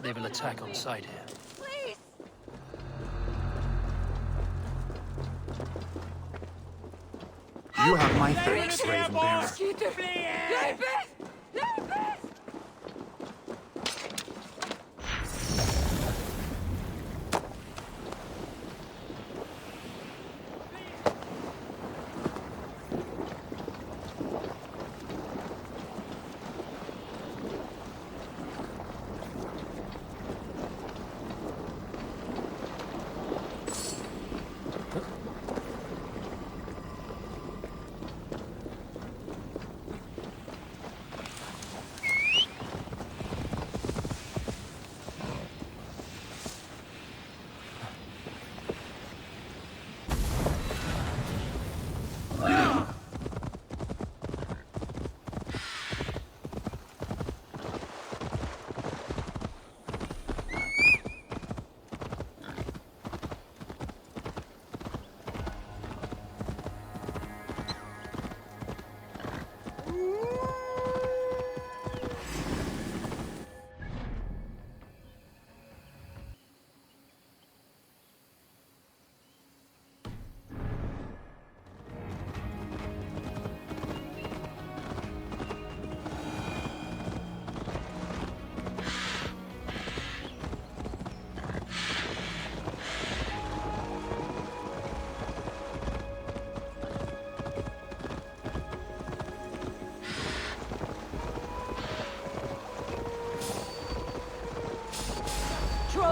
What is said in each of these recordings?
They will attack on sight here. Please! You have my thanks, Ravenbearer. Hjälp! Hjälp!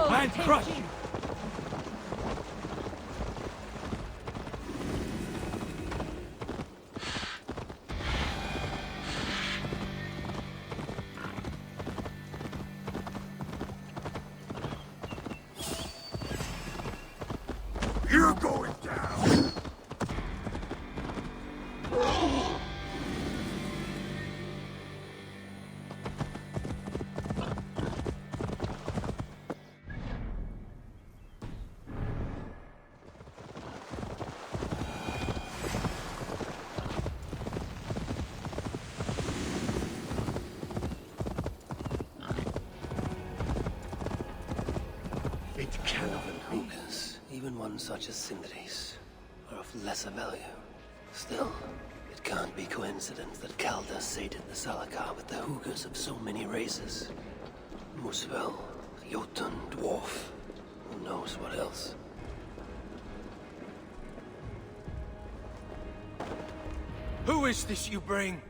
And crush you! You're going down! It cannot be. Ogres, even one such as Sindri's, are of lesser value. Still, it can't be coincidence that Kalda sated the Salakar with the Hugers of so many races. Muspell, Jotun, Dwarf, who knows what else. Who is this you bring?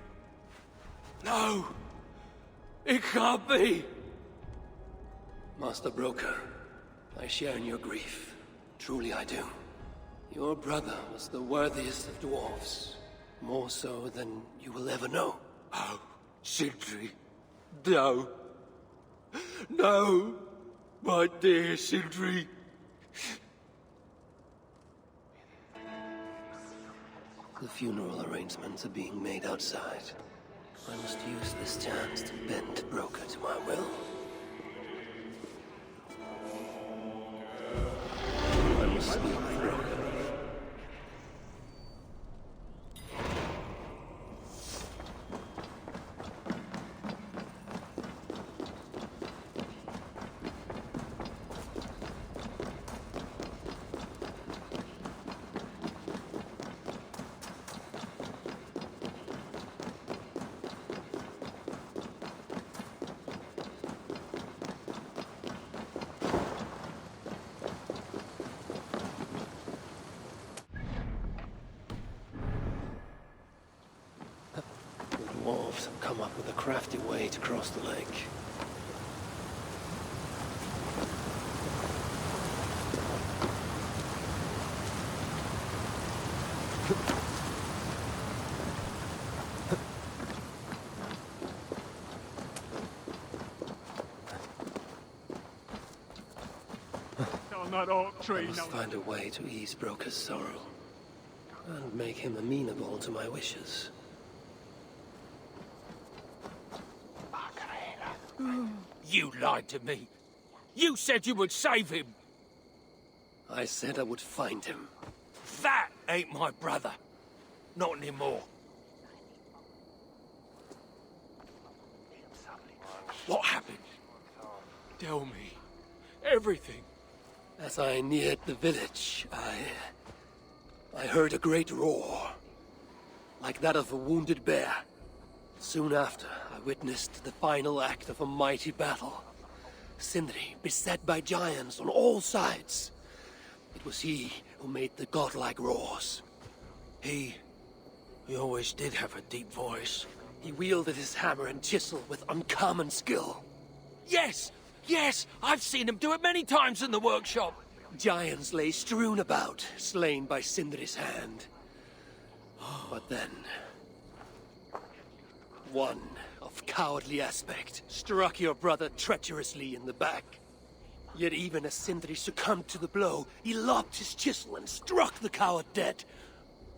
No! It can't be! Master Brokkr, I share in your grief. Truly I do. Your brother was the worthiest of dwarfs. More so than you will ever know. Oh, Sindri. No. No! My dear Sindri. The funeral arrangements are being made outside. I must use this chance to bend Brokkr to my will. I must speak with Brokkr. The dwarves have come up with a crafty way to cross the lake. I must find a way to ease Brokkr's sorrow, and make him amenable to my wishes. You lied to me. You said you would save him. I said I would find him. That ain't my brother. Not anymore. What happened? Tell me. Everything. As I neared the village, I heard a great roar, like that of a wounded bear. Soon after, I witnessed the final act of a mighty battle. Sindri, beset by giants on all sides. It was he who made the godlike roars. He always did have a deep voice. He wielded his hammer and chisel with uncommon skill. Yes! Yes! I've seen him do it many times in the workshop. Giants lay strewn about, slain by Sindri's hand. But then, one of cowardly aspect struck your brother treacherously in the back. Yet even as Sindri succumbed to the blow, he lobbed his chisel and struck the coward dead,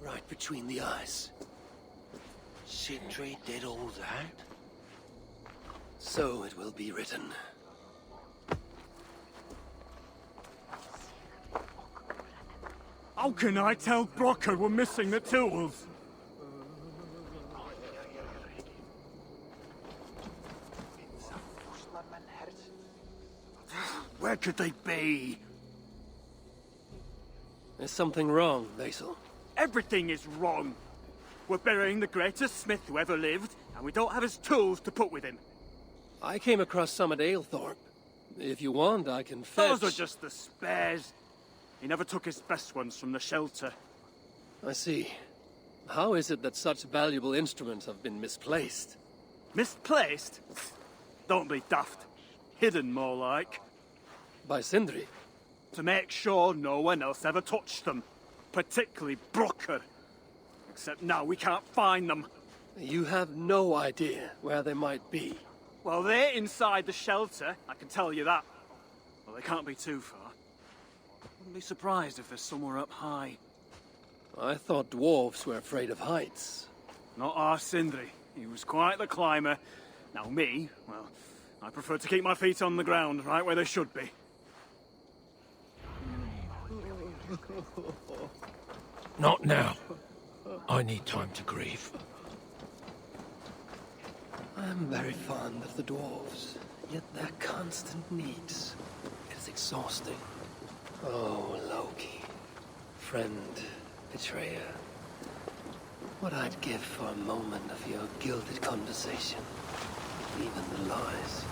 right between the eyes. Sindri did all that? So it will be written. How can I tell Brokkr we're missing the tools? Where could they be? There's something wrong, Basil. Everything is wrong. We're burying the greatest smith who ever lived, and we don't have his tools to put with him. I came across some at Aelthorpe. If you want, I can fetch... Those are just the spares. He never took his best ones from the shelter. I see. How is it that such valuable instruments have been misplaced? Misplaced? Don't be daft. Hidden, more like. By Sindri? To make sure no one else ever touched them. Particularly Brokkr. Except now we can't find them. You have no idea where they might be. Well, they're inside the shelter, I can tell you that. Well, they can't be too far. Wouldn't be surprised if they're somewhere up high. I thought dwarves were afraid of heights. Not our Sindri. He was quite the climber. Now me, well, I prefer to keep my feet on the ground, right where they should be. Not now. I need time to grieve. I am very fond of the dwarves, yet their constant needs is exhausting. Oh, Loki. Friend, betrayer. What I'd give for a moment of your gilded conversation. Even the lies.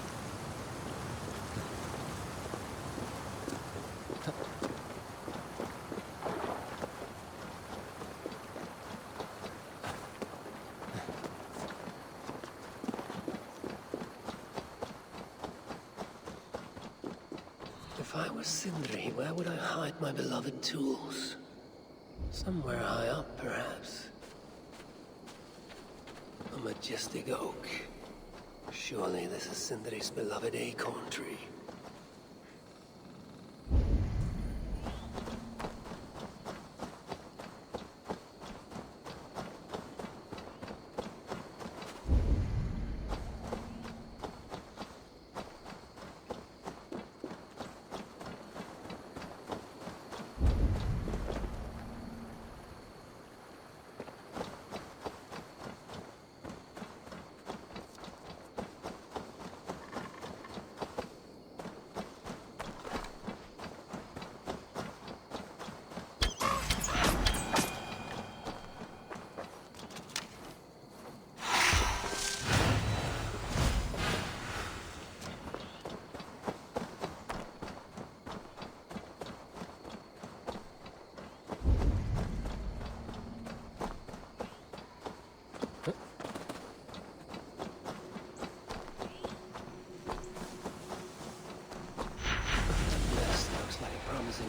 If I were Sindri, where would I hide my beloved tools? Somewhere high up, perhaps. A majestic oak. Surely this is Sindri's beloved acorn tree.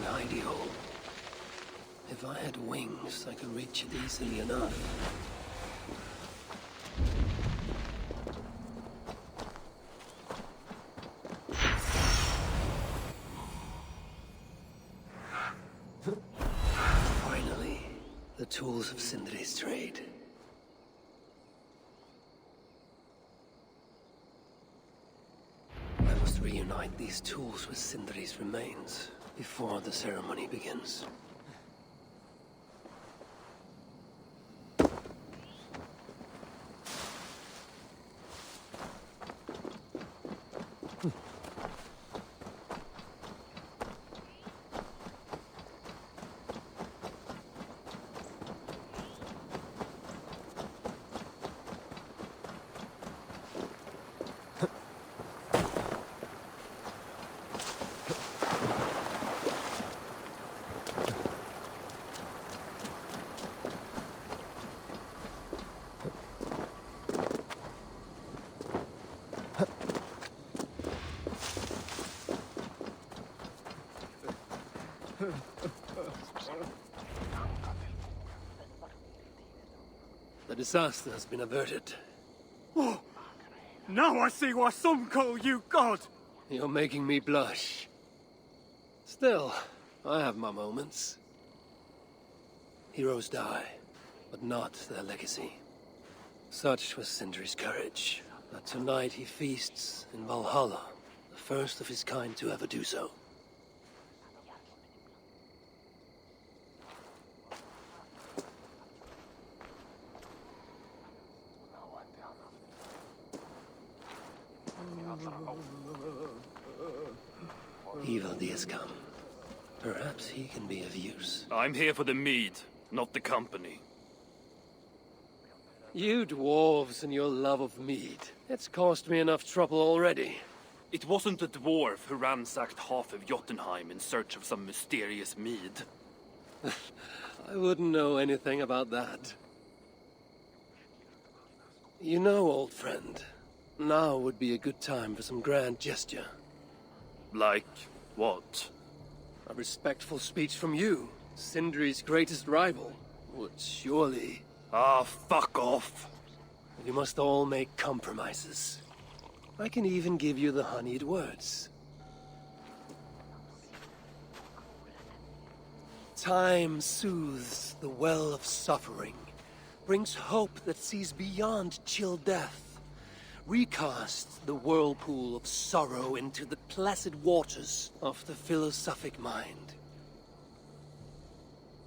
Ideal. If I had wings, I could reach it easily enough. Finally, the tools of Sindri's trade. I must reunite these tools with Sindri's remains before the ceremony begins. The disaster has been averted. Oh, now I see why some call you God! You're making me blush. Still, I have my moments. Heroes die, but not their legacy. Such was Sindri's courage, that tonight he feasts in Valhalla, the first of his kind to ever do so. Ivaldi has come. Perhaps he can be of use. I'm here for the mead, not the company. You dwarves and your love of mead. It's caused me enough trouble already. It wasn't a dwarf who ransacked half of Jotunheim in search of some mysterious mead. I wouldn't know anything about that. You know, old friend, now would be a good time for some grand gesture. Like what? A respectful speech from you, Sindri's greatest rival, would surely... Ah, fuck off! You must all make compromises. I can even give you the honeyed words. Time soothes the well of suffering, brings hope that sees beyond chill death, recasts the whirlpool of sorrow into the placid waters of the philosophic mind.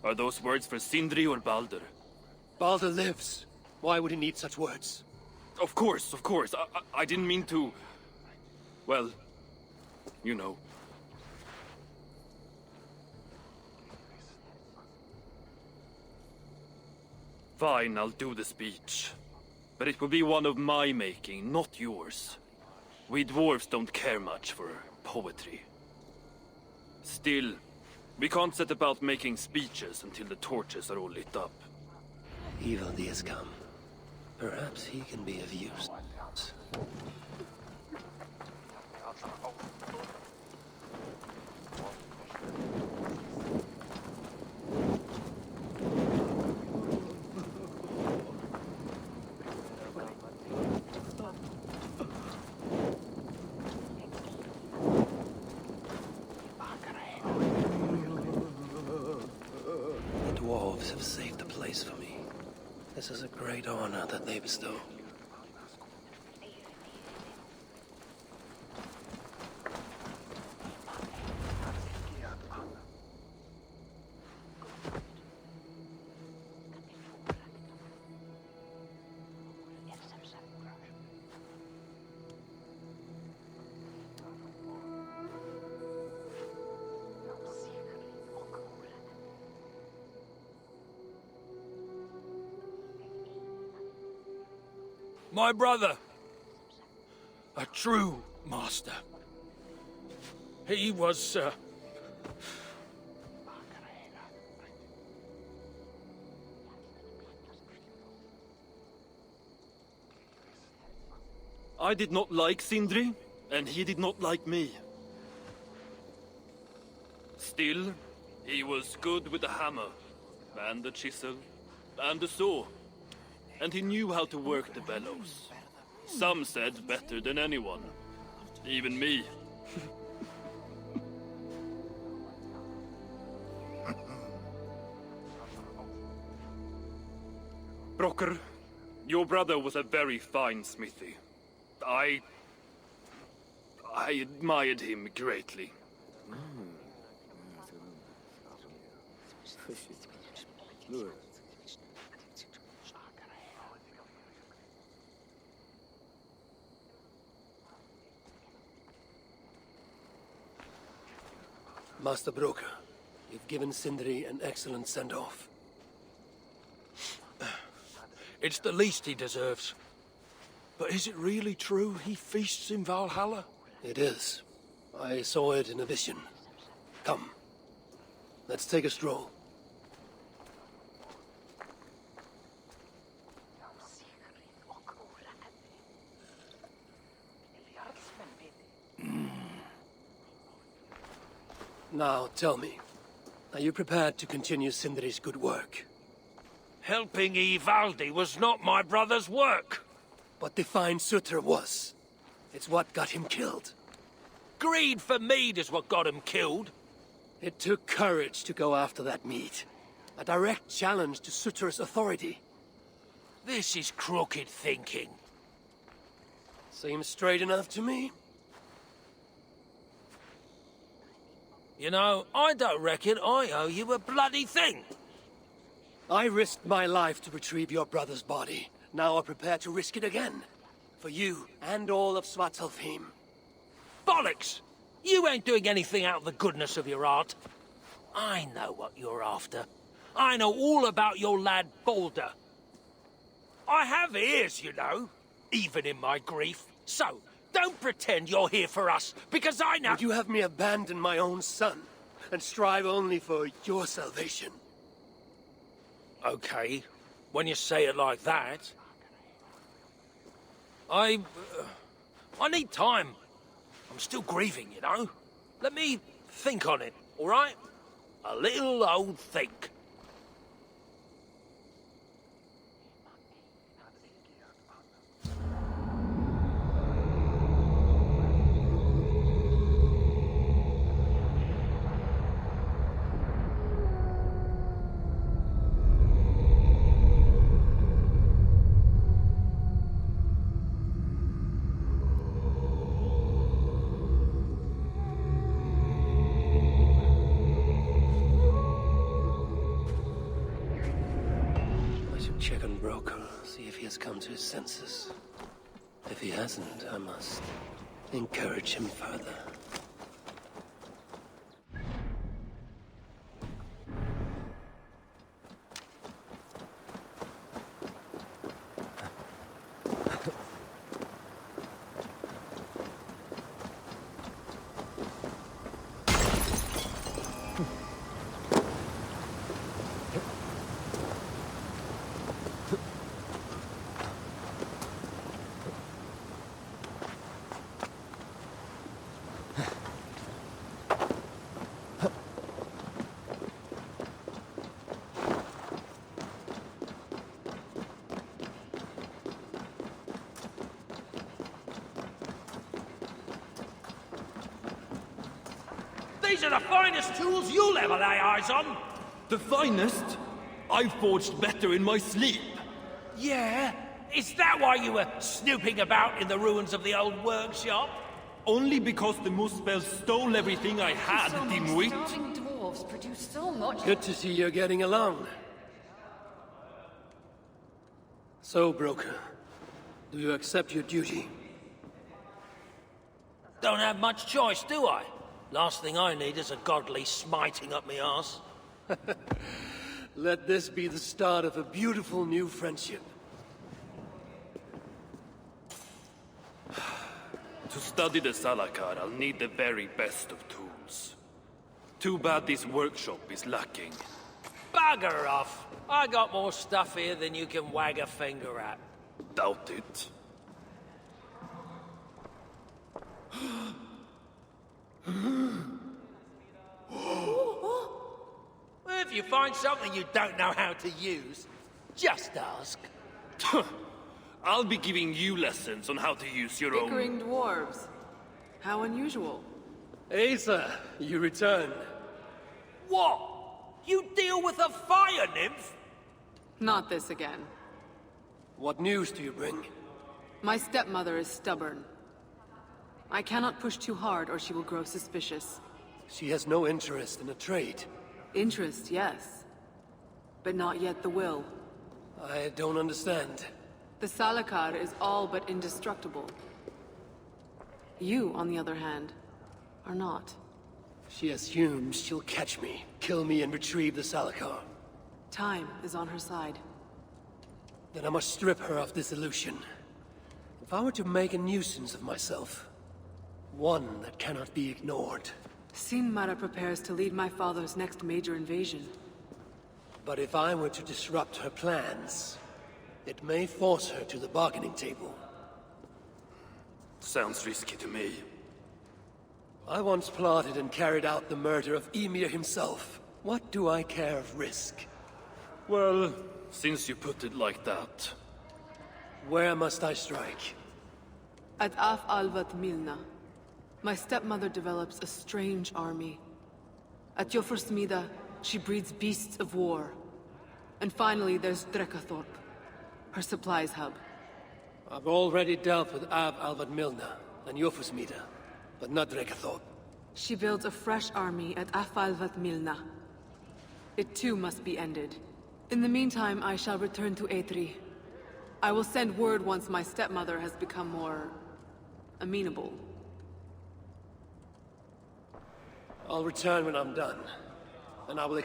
Are those words for Sindri or Baldur? Baldur lives. Why would he need such words? Of course, of course. I didn't mean to... Well, you know. Fine, I'll do the speech. But it will be one of my making, not yours. We dwarves don't care much for poetry. Still, we can't set about making speeches until the torches are all lit up. Ivaldi has come. Perhaps he can be of use. The dwarves have saved a place for me. This is a great honor that they bestow. My brother. A true master. He was, I did not like Sindri, and he did not like me. Still, he was good with the hammer, and the chisel, and the saw. And he knew how to work the bellows. Some said better than anyone. Even me. Brokkr, your brother was a very fine smithy. I admired him greatly. Master Brokkr, you've given Sindri an excellent send-off. it's the least he deserves. But is it really true he feasts in Valhalla? It is. I saw it in a vision. Come. Let's take a stroll. Now, tell me, are you prepared to continue Sindri's good work? Helping Ivaldi was not my brother's work. But to find Sutter was. It's what got him killed. Greed for mead is what got him killed. It took courage to go after that mead. A direct challenge to Sutter's authority. This is crooked thinking. Seems straight enough to me. You know, I don't reckon I owe you a bloody thing. I risked my life to retrieve your brother's body. Now I'm prepared to risk it again. For you and all of Svartalfheim. Bollocks! You ain't doing anything out of the goodness of your heart. I know what you're after. I know all about your lad Balder. I have ears, you know, even in my grief. So, don't pretend you're here for us, because I know— Would you have me abandon my own son, and strive only for your salvation? Okay, when you say it like that. I need time. I'm still grieving, you know. Let me think on it, all right? A little old think. Check on Brokkr, see if he has come to his senses. If he hasn't, I must encourage him further. These are the finest tools you'll ever lay eyes on! The finest? I forged better in my sleep. Yeah? Is that why you were snooping about in the ruins of the old workshop? Only because the Muspell stole everything I had, dimwit. Starving dwarves produce so much. Good to see you're getting along. So, Brokkr, do you accept your duty? Don't have much choice, do I? Last thing I need is a godly smiting up me arse. Let this be the start of a beautiful new friendship. To study the Salakar, I'll need the very best of tools. Too bad this workshop is lacking. Bugger off! I got more stuff here than you can wag a finger at. Doubt it. If you find something you don't know how to use, just ask. I'll be giving you lessons on how to use your own. Bickering dwarves. How unusual. Aesir, you return. What? You deal with a fire nymph? Not this again. What news do you bring? My stepmother is stubborn. I cannot push too hard or she will grow suspicious. She has no interest in a trade. Interest, yes. But not yet the will. I don't understand. The Salakar is all but indestructible. You, on the other hand, are not. She assumes she'll catch me, kill me, and retrieve the Salakar. Time is on her side. Then I must strip her of this illusion. If I were to make a nuisance of myself, one that cannot be ignored. Sinmara prepares to lead my father's next major invasion. But if I were to disrupt her plans, it may force her to the bargaining table. Sounds risky to me. I once plotted and carried out the murder of Ymir himself. What do I care of risk? Well, Since you put it like that. Where must I strike? At Afalvat Mylna, my stepmother develops a strange army. At Jofursmida, she breeds beasts of war. And finally, there's Drekathorp, her supplies hub. I've already dealt with Afalvat Mylna and Jofursmida, but not Drekathorp. She builds a fresh army at Afalvat Mylna. It too must be ended. In the meantime, I shall return to Eitri. I will send word once my stepmother has become more... amenable. I'll return when I'm done, and I will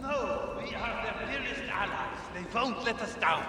No, we are their dearest allies. They won't let us down.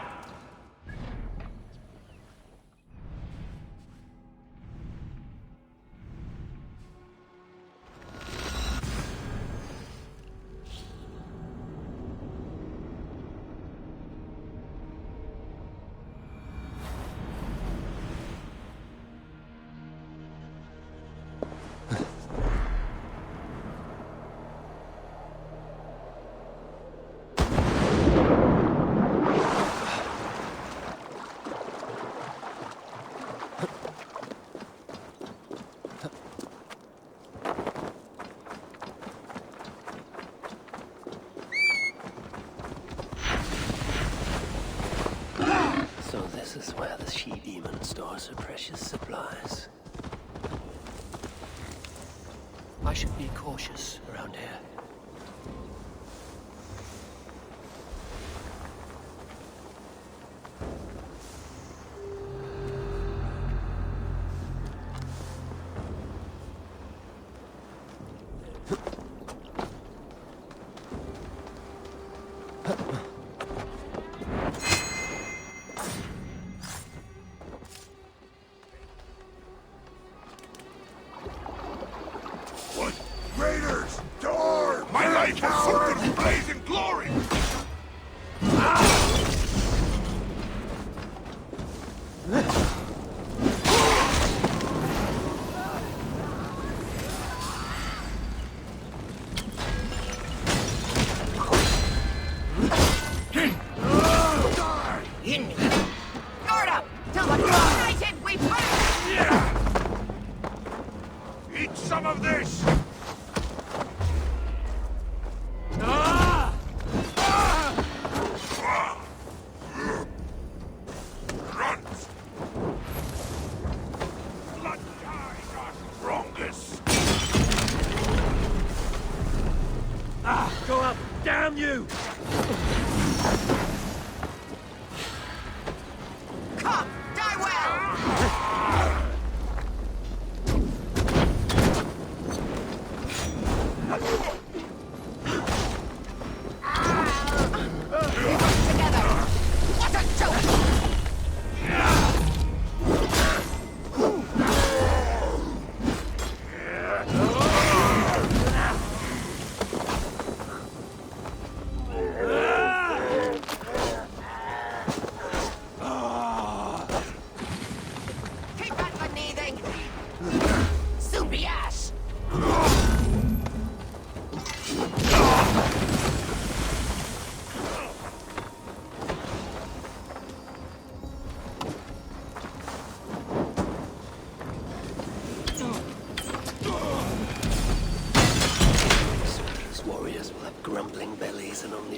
This is where the she-demon stores her precious supplies. I should be cautious around here.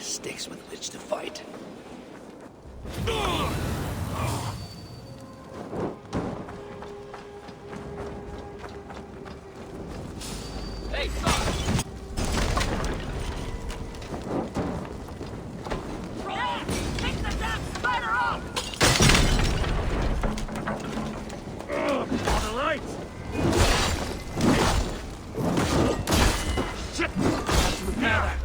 Sticks with which to fight. Hey, stop! Take the damn spider off! On the light! Shit! Repair that!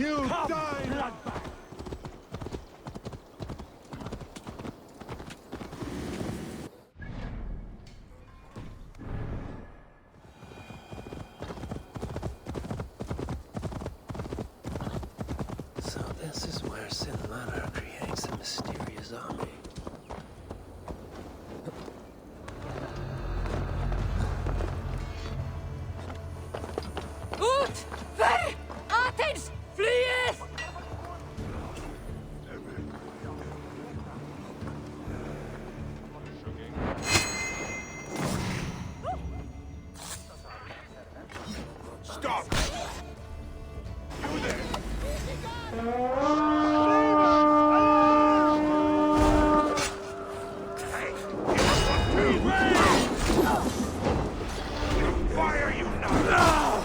You die! So this is where Sinmara creates a mysterious army. Ut! Ver! Athens! Fleeth! Stop! You there! Fire you now!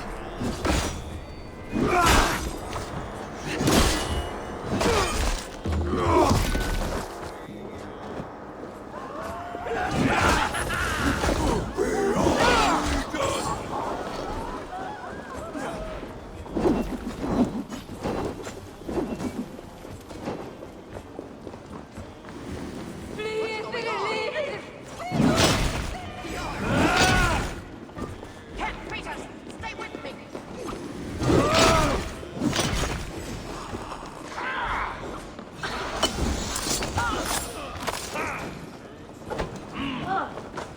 Stay with me!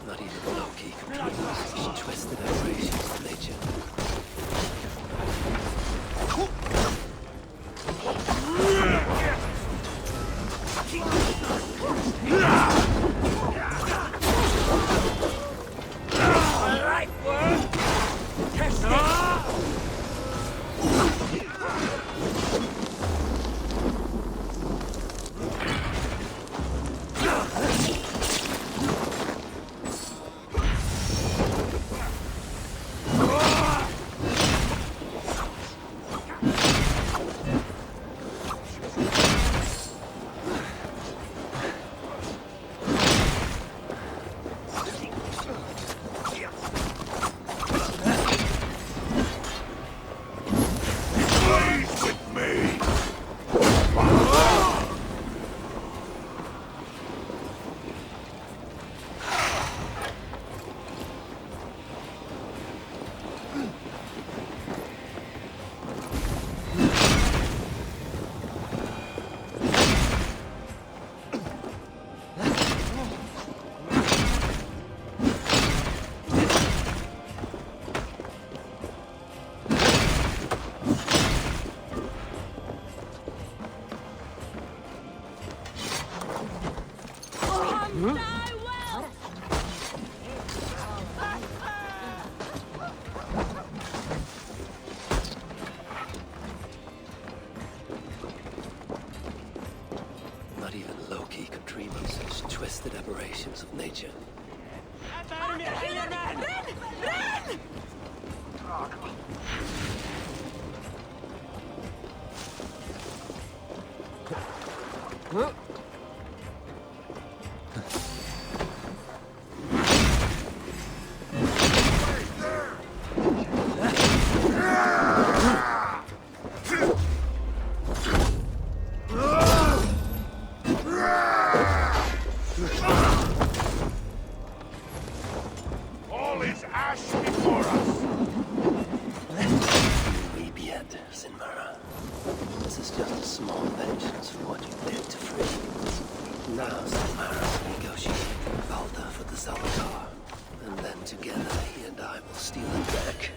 Not even Loki can produce such twisted aberrations of nature. Alright, word! Test it! Not even Loki could dream of such twisted aberrations of nature. All is ash before us! Weep yet, Sinmara. This is just a small vengeance for what you did to free. Now Sinmara will negotiate with Valda for the Sabatage, and then together he and I will steal it back.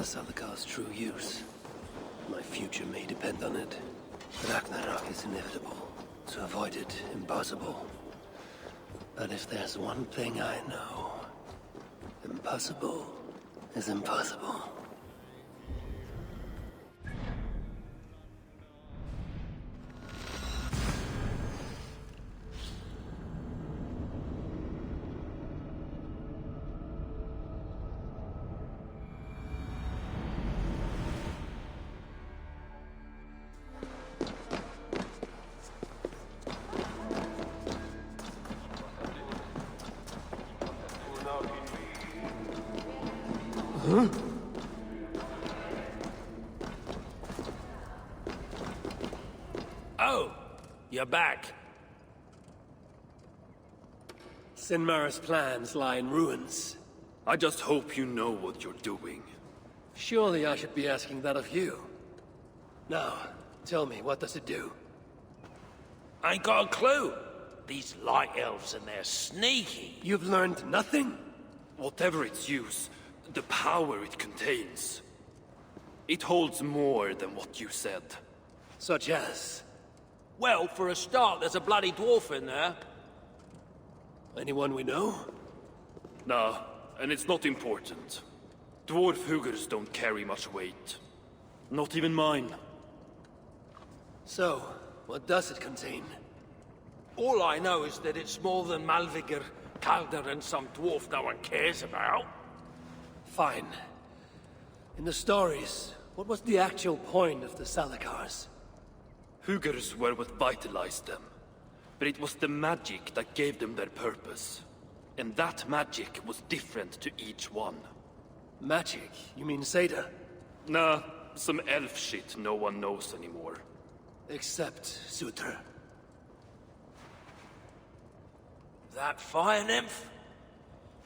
Sarcophagus' true use. My future may depend on it. Ragnarok is inevitable. To avoid it, impossible. But if there's one thing I know, impossible is impossible. Oh, you're back. Sinmara's plans lie in ruins. I just hope you know what you're doing. Surely I should be asking that of you. Now, tell me, what does it do? I ain't got a clue. These light elves and they're sneaky. You've learned nothing? Whatever its use, the power it contains, it holds more than what you said. Such as? Well, for a start, there's a bloody dwarf in there. Anyone we know? Nah, and it's not important. Dwarf Huggers don't carry much weight. Not even mine. So, what does it contain? All I know is that it's more than Malvigr, Calder, and some dwarf no one cares about. Fine. In the stories, what was the actual point of the Salakars? Huggers were what vitalized them. But it was the magic that gave them their purpose. And that magic was different to each one. Magic? You mean Seda? Nah, some elf shit no one knows anymore. Except Sutra. That fire nymph?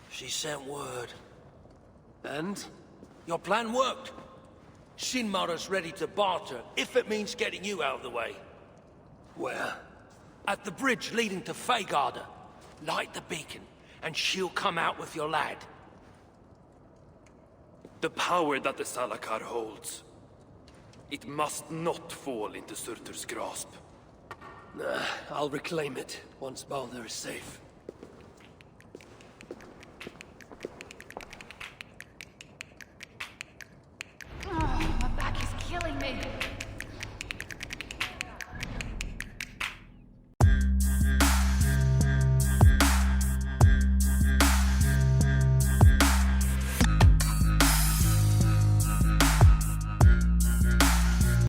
She sent word. And? Your plan worked. Sinmara's ready to barter, if it means getting you out of the way. Where? At the bridge leading to Feygarda. Light the beacon, and she'll come out with your lad. The power that the Salakar holds, it must not fall into Surtur's grasp. Nah, I'll reclaim it once Baldur is safe. My back is killing me.